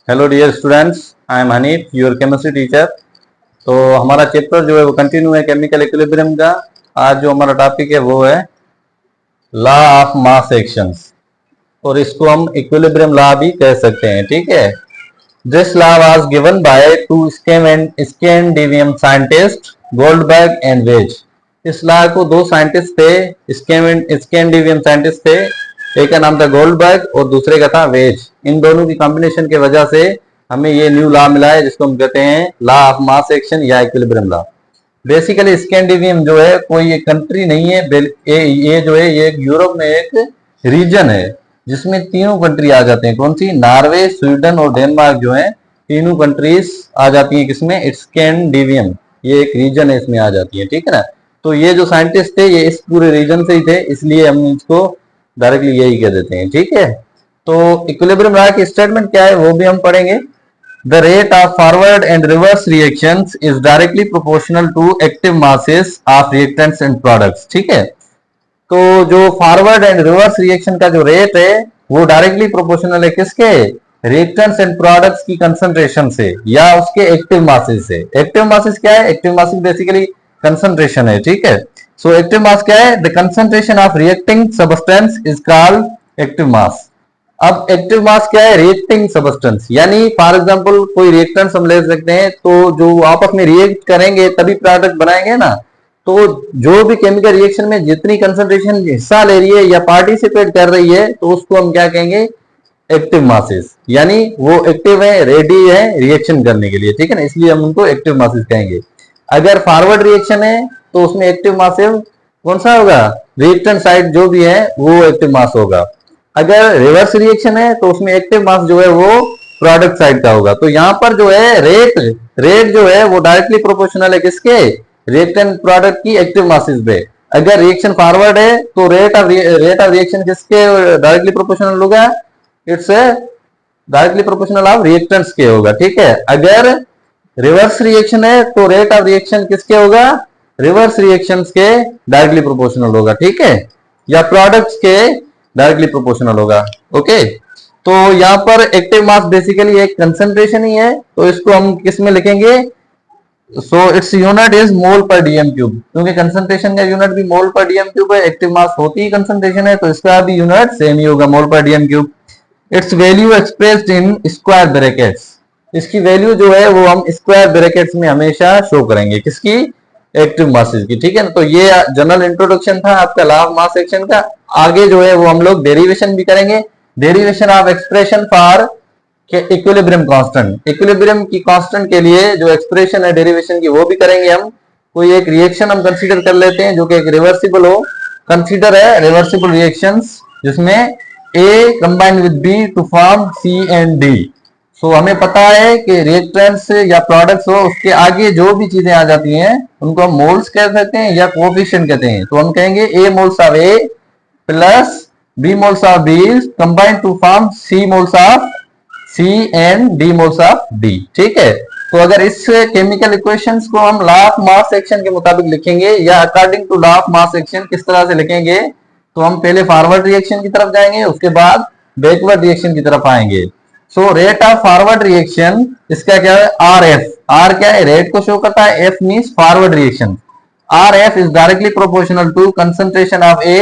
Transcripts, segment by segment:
Hello dear students, I am Hanif, your chemistry teacher. तो हमारा chapter जो है वो कंटिन्यू है केमिकल इक्विलिब्रियम का। आज जो हमारा टॉपिक है वो है लॉ ऑफ मास एक्शंस, और इसको हम इक्विलिब्रियम लॉ भी कह सकते हैं। ठीक है। This law was given by two Scandinavian scientist Guldberg and Waage. इस लॉ को दो साइंटिस्ट थे, स्कैंडिनेवियन साइंटिस्ट थे। एक का नाम था गोल्डबर्ग और दूसरे का था वेज। इन दोनों की कॉम्बिनेशन की वजह से हमें ये न्यू लॉ मिला है जिसको हम कहते हैं लॉ ऑफ मास एक्शन या इक्विलिब्रियम लॉ। बेसिकली स्कैंडिनेवियम जो है कोई एक कंट्री नहीं है, ये जो है ये यूरोप में एक रीजन है जिसमें तीनों कंट्री आ जाते हैं। कौन सी? नॉर्वे, स्वीडन और डेनमार्क जो है तीनों कंट्रीज आ जाती हैं किसमें? स्कैंडिनेवियम, ये एक रीजन है, इसमें आ जाती है। ठीक है ना। तो ये जो साइंटिस्ट थे ये इस पूरे रीजन से ही थे, इसलिए हम इसको डायरेक्टली यही कह देते हैं। ठीक है। तो इक्विलिब्रियम लॉ की स्टेटमेंट क्या है वो भी हम पढ़ेंगे। The rate of forward and reverse reactions is directly proportional to active masses of reactants and products। ठीक है। तो जो फॉरवर्ड एंड रिवर्स रिएक्शन का जो रेट है वो डायरेक्टली प्रोपोर्शनल है किसके? रिएक्टेंट्स एंड प्रोडक्ट्स की कंसंट्रेशन से या उसके एक्टिव मासेस से। एक्टिव मासेस क्या है? एक्टिव मासेस बेसिकली कंसंट्रेशन है। ठीक है। सो एक्टिव मास क्या है? The concentration of reacting substance is called active mass. अब एक्टिव मास क्या है? रिएक्टिंग सबस्टेंस, यानी फॉर एग्जांपल कोई रिएक्टेंट्स हम ले सकते हैं, तो जो आपस में रिएक्ट करेंगे तभी प्रोडक्ट बनाएंगे ना। तो जो भी केमिकल रिएक्शन में जितनी कंसंट्रेशन हिस्सा ले रही है या पार्टिसिपेट कर रही है तो उसको हम क्या कहेंगे? एक्टिव मासेस, यानी वो एक्टिव है, रेडी है रिएक्शन करने के लिए। ठीक है ना, इसलिए हम उनको एक्टिव मासेस कहेंगे। अगर फॉरवर्ड रिएक्शन है तो उसमें एक्टिव मासेस कौन सा होगा? रिएक्टेंट साइड जो भी है वो एक्टिव मास होगा। अगर रिवर्स रिएक्शन है तो उसमें एक्टिव मास जो है वो प्रोडक्ट साइड का होगा। तो यहाँ पर जो है रेट जो है वो डायरेक्टली प्रोपोर्शनल है किसके? रिएक्टेंट प्रोडक्ट की एक्टिव मासेस पे। अगर रिएक्शन फॉरवर्ड है तो रेट ऑफ रिएक्शन किसके डायरेक्टली प्रोपोर्शनल होगा? It's directly proportional of reactants के होगा। ठीक है। अगर रिवर्स रिएक्शन है तो रेट ऑफ रिएक्शन किसके होगा? रिवर्स रिएक्शंस के डायरेक्टली प्रोपोर्शनल होगा। ठीक है। या प्रोडक्ट्स के डायरेक्टली प्रोपोर्शनल होगा। ओके। तो यहाँ पर एक्टिव मास बेसिकली एक कंसंट्रेशन ही है, तो इसको हम किस में लिखेंगे? So its unit is mole पर डीएम क्यूब, क्योंकि कंसंट्रेशन का यूनिट भी मोल पर डीएम क्यूब है। एक्टिव मास होती ही कंसंट्रेशन है तो इसका भी यूनिट सेम ही होगा, मोल पर DM cube. It's value expressed in square brackets. इसकी वैल्यू जो है वो हम स्क्वायर ब्रैकेट्स में हमेशा शो करेंगे, किसकी? एक्टिव मासेस की। ठीक है ना। तो ये जनरल इंट्रोडक्शन था आपका लॉ ऑफ मास एक्शन का। आगे जो है वो हम लोग डेरिवेशन भी करेंगे, derivation of expression for equilibrium constant. Equilibrium की कांस्टेंट के लिए जो एक्सप्रेशन है डेरिवेशन की वो भी करेंगे हम। कोई एक रिएक्शन हम कंसीडर कर लेते हैं जो कि एक रिवर्सिबल हो। कंसीडर है रिवर्सिबल रिएक्शंस जिसमें A combined with B to form C and D. So हमें पता है कि रिएक्टेंट्स या प्रोडक्ट्स हो उसके आगे जो भी चीजें आ जाती हैं उनको हम मोल्स कह सकते हैं या कोएफिशिएंट कहते हैं। तो हम कहेंगे A moles of A plus B moles of B combined to form C moles of C and D moles of D. ठीक है। तो अगर इस केमिकल इक्वेशंस को हम लॉ ऑफ मास एक्शन के मुताबिक लिखेंगे या according to law of mass action किस तरह से लिखेंगे, तो हम पहले फॉरवर्ड रिएक्शन की तरफ जाएंगे, उसके बाद बैकवर्ड रिएक्शन की तरफ आएंगे। So rate of forward reaction इसका क्या है? R F. आर क्या है? रेट को शो करता है, F means forward reaction. R F is directly proportional to concentration of A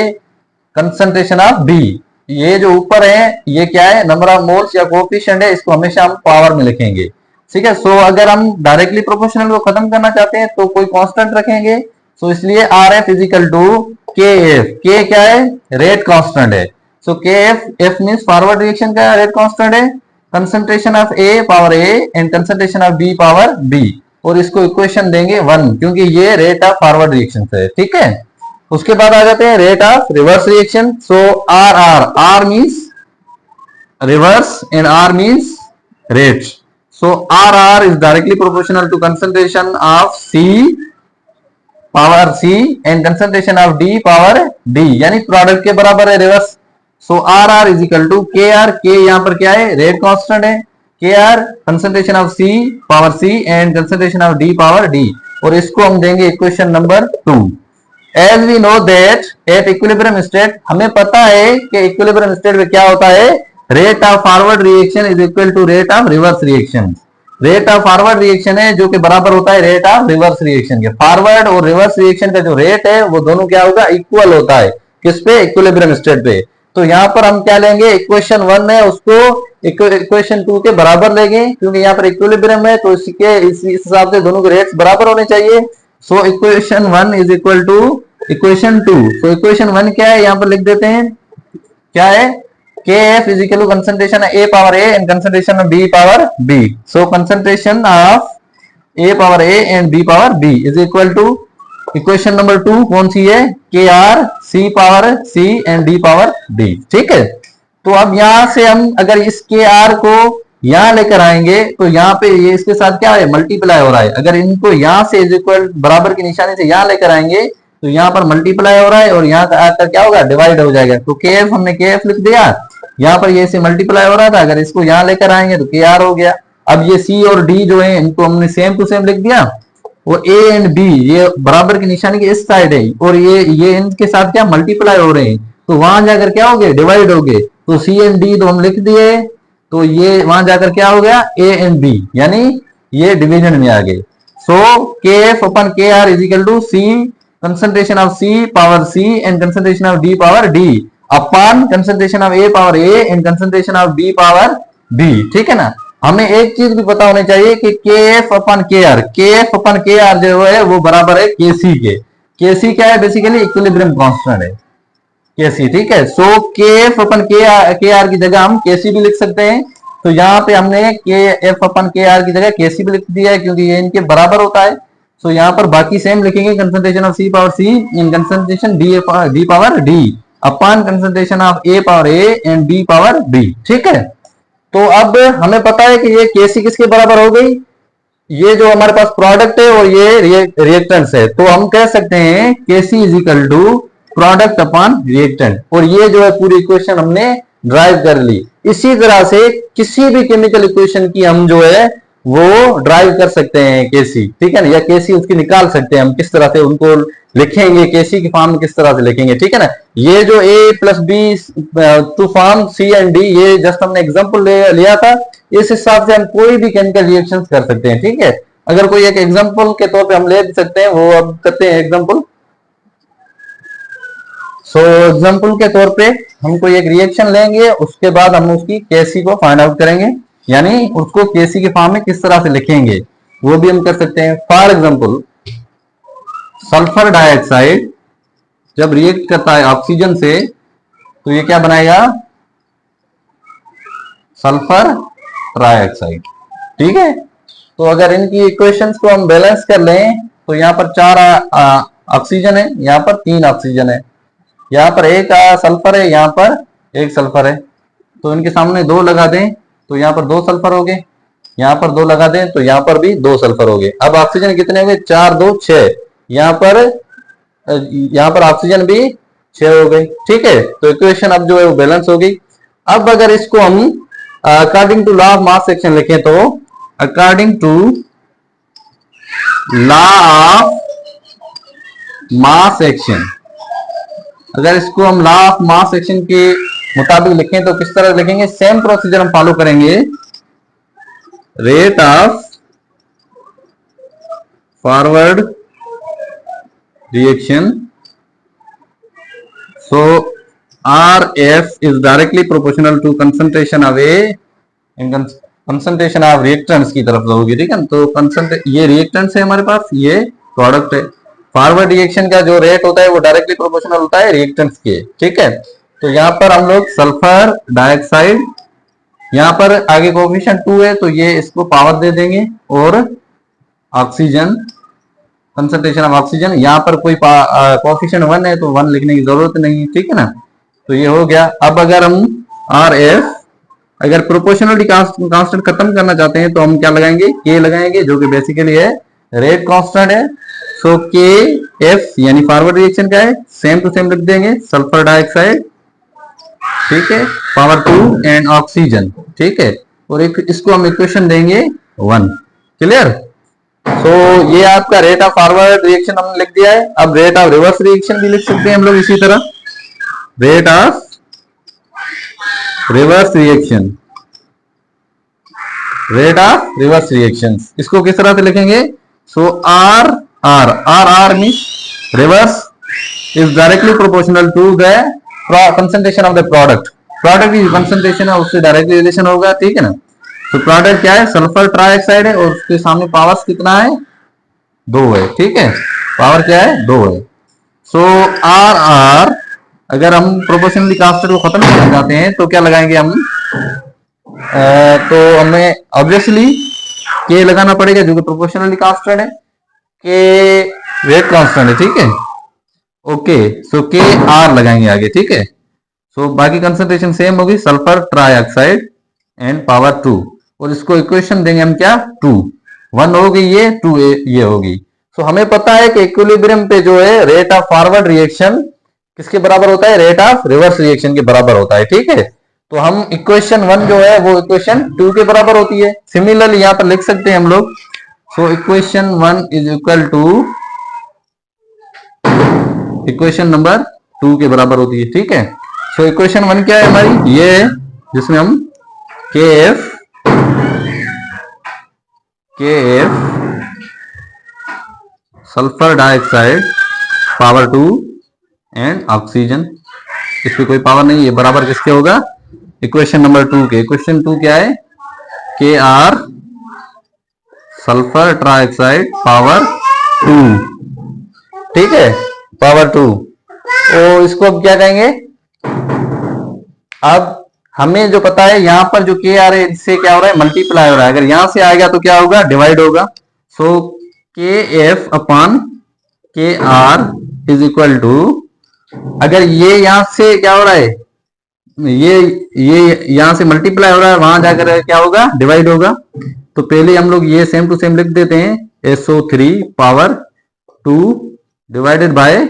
concentration of B. ये जो ऊपर है ये क्या है? नंबर ऑफ मोल्स या कोएफिशिएंट है, इसको हमेशा हम पावर में लिखेंगे। ठीक है। सो अगर हम डायरेक्टली प्रोपोर्शनल को खत्म करना चाहते हैं तो कोई कांस्टेंट रखेंगे। सो इसलिए R F is equal to K F. K क्या है? रेट कांस्टेंट है। So K F, F means forward reaction का रेट कांस्टेंट है, concentration of A power A and concentration of B power B, और इसको equation देंगे 1 क्योंकि ये रेट ऑफ फॉरवर्ड रिएक्शन है। ठीक है। उसके बाद आ जाते हैं rate of reverse reaction. So R R, R means reverse and R means rate. So R R is directly proportional to concentration of C power C and concentration of D power D, यानी product के बराबर है reverse. So R R is equal to K R. K यहाँ पर क्या है? Rate constant है। K R concentration of C power C and concentration of D power D, और इसको हम देंगे equation number 2। As we know that at equilibrium state, हमें पता है कि इक्विलिब्रियम स्टेट में क्या होता है? Rate of forward reaction is equal to rate of reverse reaction. Rate of forward reaction है जो कि बराबर होता है रेट ऑफ रिवर्स रिएक्शन के। फॉरवर्ड और रिवर्स रिएक्शन का जो रेट है वो दोनों क्या होगा, इक्वल होता है। किस पे, इक्विलिब्रियम स्टेट पे। तो यहाँ पर हम क्या लेंगे, इक्वेशन 1 है उसको इक्वेशन 2 के बराबर लेंगे, क्योंकि यहाँ पर इक्विलिब्रियम है तो इसके इस हिसाब से दोनों के रेट्स बराबर होने चाहिए। So equation 1 is equal to equation 2। तो इक्वेशन 1 क्या है, यहाँ पर लिख देते हैं, क्या है, Kf is equal to concentration of A power A and concentration of B power B. So concentration of A power A and B power B is equal to equation number 2 कौन सी है, Kr C power C and D power D। ठीक है, तो अब यहां से हम अगर इस Kr को यहां लेकर आएंगे तो यहाँ पे ये इसके साथ क्या है, मल्टीप्लाई हो रहा है। अगर इनको यहां से इज इक्वल बराबर की निशानी से यहां लेकर आएंगे तो यहाँ पर मल्टीप्लाई हो रहा है और यहाँ आकर क्या होगा, डिवाइड हो जाएगा। तो Kf हमने Kf लिख दिया, यहाँ पर ये से मल्टीप्लाई हो रहा था, अगर इसको यहाँ लेकर आएंगे तो Kr हो गया। अब ये C और D जो है इनको हमने सेम टू सेम लिख दिया, वो A एंड B ये बराबर की निशानी के इस साइड है और ये इनके साथ क्या मल्टीप्लाई हो रहे हैं, तो वहां जाकर क्या हो गए, डिवाइड हो गए। तो C एंड D तो हम लिख दिए, तो ये वहां जाकर क्या हो गया, A एंड B, यानी ये डिवीजन में आ गए। So Kf upon Kr is equal to C concentration of C power C and concentration of D power D upon concentration of A power A and concentration of B power B। ठीक है ना। हमें एक चीज भी पता होनी चाहिए कि Kf अपन Kr जो है वो बराबर है Kc के। Kc क्या है, बेसिकली इक्विलिब्रियम कांस्टेंट है Kc। ठीक है, सो Kf अपन Kr की जगह हम Kc भी लिख सकते हैं। तो यहाँ पे हमने Kf अपन Kr की जगह Kc भी लिख दिया है, क्योंकि ये इनके बराबर होता है। तो यहाँ पर बाकी सेम लिखेंगे, concentration of C power C in concentration D power D upon concentration of A power A and B power B। ठीक है, तो अब हमें पता है कि ये Kc किसके बराबर हो गई, ये जो हमारे पास प्रोडक्ट है और ये रिएक्टेंट्स है। तो हम कह सकते हैं Kc is equal to product upon reactant, और ये जो है पूरी इक्वेशन हमने ड्राइव कर ली। इसी तरह से किसी भी केमिकल इक्वेशन की हम जो है वो ड्राइव कर सकते हैं Kc। ठीक है ना, या Kc उसकी निकाल सकते हैं हम, किस तरह से उनको लिखेंगे, Kc की फॉर्म में किस तरह से लिखेंगे। ठीक है ना, ये जो A plus B to form C and D, ये जस्ट हमने एग्जांपल लिया था, इस हिसाब से हम कोई भी केमिकल रिएक्शंस कर सकते हैं। ठीक है, अगर कोई एक एग्जांपल के तौर पे हम ले सकते हैं, वो अब करते हैं एग्जांपल। सो एग्जांपल के तौर पे हम कोई एक रिएक्शन लेंगे, उसके बाद हम उसकी Kc को फाइंड आउट करेंगे, यानी उसको Kc के फॉर्म में किस तरह से लिखेंगे वो भी हम कर सकते हैं। फॉर एग्जांपल सल्फर डाइऑक्साइड जब रिएक्ट करता है ऑक्सीजन से तो ये क्या बनाएगा, सल्फर ट्राइऑक्साइड। ठीक है, तो अगर इनकी इक्वेशंस को हम बैलेंस कर लें तो यहाँ पर 4 ऑक्सीजन है, यहाँ पर 3 ऑक्सीजन है, यहाँ पर 1 सल्फर है, यहाँ पर 1 सल्फर है। तो इनके सामने 2 लगा दें तो यहाँ पर 2 सल्फर हो गए, यहाँ पर 2 लगा दें तो यहाँ पर भी 2 सल्फर हो गए। अब ऑक्सीजन कितने हो गए, 4 2 6, यहाँ पर ऑक्सीजन भी 6 हो गए। ठीक है, तो इक्वेशन अब जो है वो बैलेंस हो गई। अब अगर इसको हम according to law of mass action लिखें तो according to law of mass action, अगर इसको हम लॉ ऑफ मास एक्शन के मुताबिक लिखें तो किस तरह लिखेंगे, सेम प्रोसीजर हम फॉलो करेंगे। Rate of forward reaction, so RF is directly proportional to concentration of A in concentration of reactants की तरफ होगी। ठीक है, तो ये रिएक्टेंट्स है हमारे पास, ये प्रोडक्ट है। फॉरवर्ड रिएक्शन का जो रेट होता है वो डायरेक्टली प्रोपोर्शनल होता है रिएक्टेंट्स के। ठीक है, तो यहाँ पर हम लोग सल्फर डाइऑक्साइड, यहाँ पर आगे कोएफिशिएंट 2 है तो ये इसको पावर दे देंगे, और ऑक्सीजन कंसंट्रेशन ऑफ ऑक्सीजन, यहाँ पर कोई कोएफिशिएंट 1 है तो 1 लिखने की जरूरत नहीं है। ठीक है ना, तो ये हो गया। अब अगर हम RF अगर प्रोपोर्शनलिटी कांस्टेंट खत्म करना चाहते हैं तो हम क्या लगाएंगे, K लगाएंगे, जो कि बेसिकली है रेट कांस्टेंट है। सो KF यानी फॉरवर्ड रिएक्शन का है, सेम टू सेम लिख देंगे, सल्फर डाइऑक्साइड, ठीक है, पावर 2 एंड ऑक्सीजन। ठीक है, और एक इसको हम इक्वेशन देंगे 1। क्लियर। सो ये आपका रेट ऑफ फॉरवर्ड रिएक्शन हमने लिख दिया है। अब रेट ऑफ रिवर्स रिएक्शन भी लिख सकते हैं हम लोग इसी तरह। Rate of reverse reaction, rate of reverse reaction, इसको किस तरह से लिखेंगे? So R R R R means reverse is directly proportional to the concentration of the product, product की कंसंट्रेशन है उससे डायरेक्टली रिलेशन होगा, ठीक है ना। तो प्रोडक्ट क्या है? सल्फर ट्राइऑक्साइड है और उसके सामने पावर कितना है? 2 है, ठीक है, पावर क्या है? 2 है। सो आर आर, अगर हम प्रोपोर्शनली कांस्टेंट को खत्म करना चाहते हैं तो क्या लगाएंगे हम? तो हमें ऑब्वियसली के लगाना पड़ेगा जो कि प्रोपोर्शनली कांस्टेंट है, के रेट कांस्टेंट है, ठीक है। ओके, सो के आर लगाएंगे आगे, ठीक है। सो बाकी कंसंट्रेशन सेम होगी, सल्फर ट्राइऑक्साइड एंड पावर 2, और इसको इक्वेशन देंगे हम क्या? 2, 1 होगी ये, 2 ये होगी। सो हमें पता है कि इक्विलिब्रियम पे जो है रेट ऑफ फॉरवर्ड रिएक्शन किसके बराबर होता है? रेट ऑफ रिवर्स रिएक्शन के बराबर होता है, ठीक है। तो हम इक्वेशन 1 जो है वो इक्वेशन 2 के बराबर होती है। सिमिलरली यहां पर लिख सकते हैं हम लोग, so equation 1 is equal to equation number 2 के बराबर होती है, ठीक है। सो इक्वेशन 1 क्या है हमारी? ये है जिसमें हम KF sulphur dioxide power 2 and oxygen, इस पे कोई पावर नहीं है, बराबर किसके होगा? इक्वेशन नंबर 2 के। इक्वेशन 2 क्या है? KR सल्फर ट्राइऑक्साइड पावर 2, ठीक है, पावर 2। तो इसको अब क्या कहेंगे? अब हमें जो पता है यहां पर जो KR है इससे क्या हो रहा है? मल्टीप्लाई हो रहा है। अगर यहां से आएगा तो क्या होगा? डिवाइड होगा। So KF upon KR is equal to, अगर ये यहां से क्या हो रहा है? ये यहां से मल्टीप्लाई हो रहा है, वहां जाकर क्या होगा? डिवाइड होगा। तो पहले हम लोग ये सेम टू सेम लिख देते हैं, SO3 पावर 2 डिवाइडेड बाय,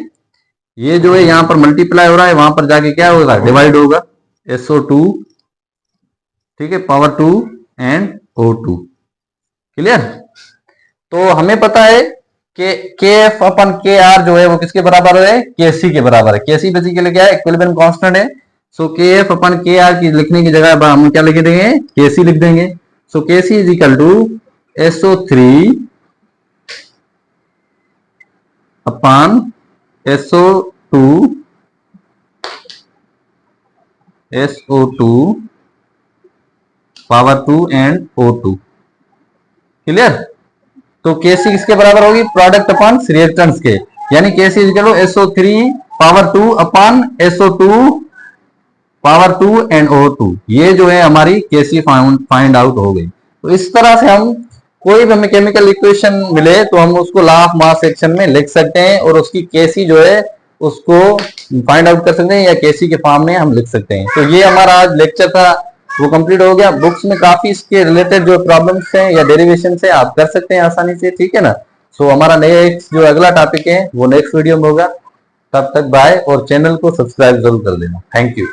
ये जो है यहां पर मल्टीप्लाई हो रहा है, वहां पर जाके क्या होगा? डिवाइड होगा, SO2, ठीक है, पावर 2 एंड O2, क्लियर। तो हमें पता है कि KF अपन KR जो है वो किसके बराबर है? KC के बराबर है। KC बेसिकली क्या है? इक्विलिब्रियम कांस्टेंट है। सो KF अपन KR की लिखने की जगह हम क्या लिख देंगे? KC लिख देंगे। So KC is equal to SO3 upon SO2 power 2 and O2, clear. तो KC किसके बराबर होगी? प्रोडक्ट अपॉन रिएक्टेंट्स के, यानी KC is equal to SO3 power 2 upon SO2 power 2 and O2। ये जो है हमारी KC फाइंड आउट हो गई। तो इस तरह से हम कोई भी हमें केमिकल इक्वेशन मिले तो हम उसको लॉ ऑफ मास सेक्शन में लिख सकते हैं और उसकी KC जो है उसको फाइंड आउट कर सकते हैं या KC के फॉर्म में हम लिख सकते हैं। तो ये हमारा आज लेक्चर था, वो कंप्लीट हो गया। बुक्स में काफी इसके रिलेटेड जो प्रॉब्लम्स हैं या डेरिवेशन है आप कर सकते हैं आसानी से, ठीक है ना। सो हमारा नेक्स्ट जो अगला टॉपिक है वो नेक्स्ट वीडियो में होगा। तब तक बाय, और चैनल को सब्सक्राइब जरूर कर देना। Thank you.